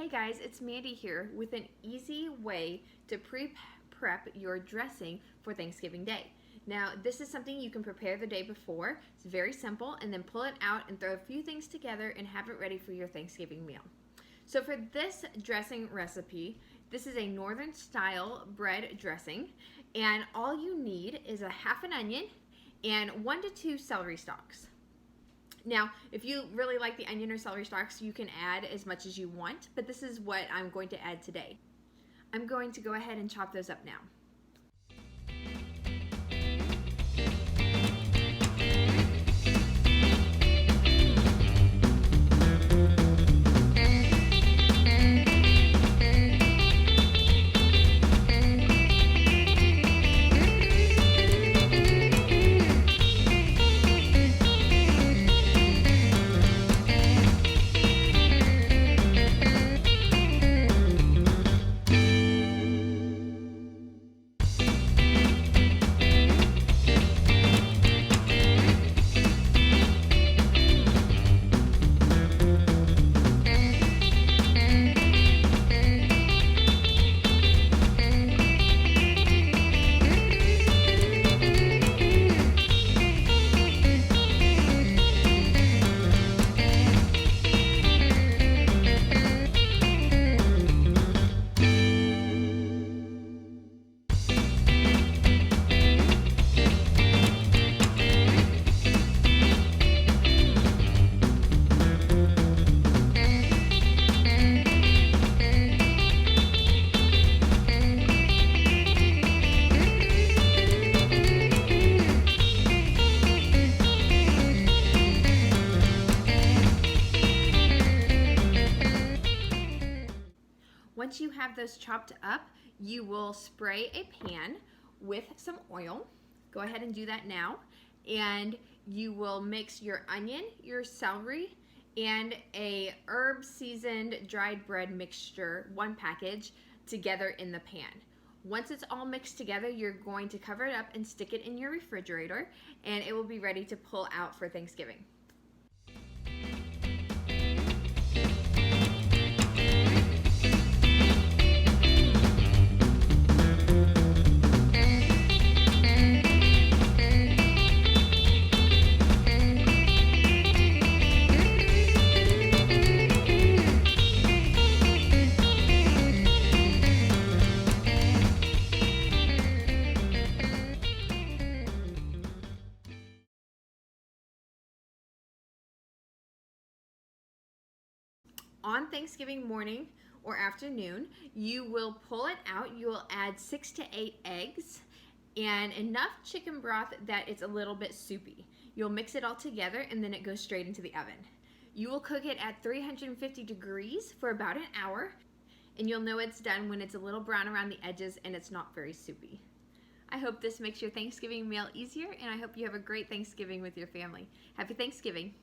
Hey guys, it's Mandy here with an easy way to pre-prep your dressing for Thanksgiving Day. Now, this is something you can prepare the day before. It's very simple, and then pull it out and throw a few things together and have it ready for your Thanksgiving meal. So for this dressing recipe, this is a northern style bread dressing, and all you need is a half an onion and 1 to 2 celery stalks. Now, if you really like the onion or celery stalks, you can add as much as you want, but this is what I'm going to add today. I'm going to go ahead and chop those up now. Once you have those chopped up, you will spray a pan with some oil. Go ahead and do that now. And you will mix your onion, your celery, and a herb seasoned dried bread mixture, 1 package, together in the pan. Once it's all mixed together, you're going to cover it up and stick it in your refrigerator, and it will be ready to pull out for Thanksgiving. On Thanksgiving morning or afternoon, you will pull it out. You will add 6 to 8 eggs and enough chicken broth that it's a little bit soupy. You'll mix it all together and then it goes straight into the oven. You will cook it at 350 degrees for about an hour, and you'll know it's done when it's a little brown around the edges and it's not very soupy. I hope this makes your Thanksgiving meal easier, and I hope you have a great Thanksgiving with your family. Happy Thanksgiving.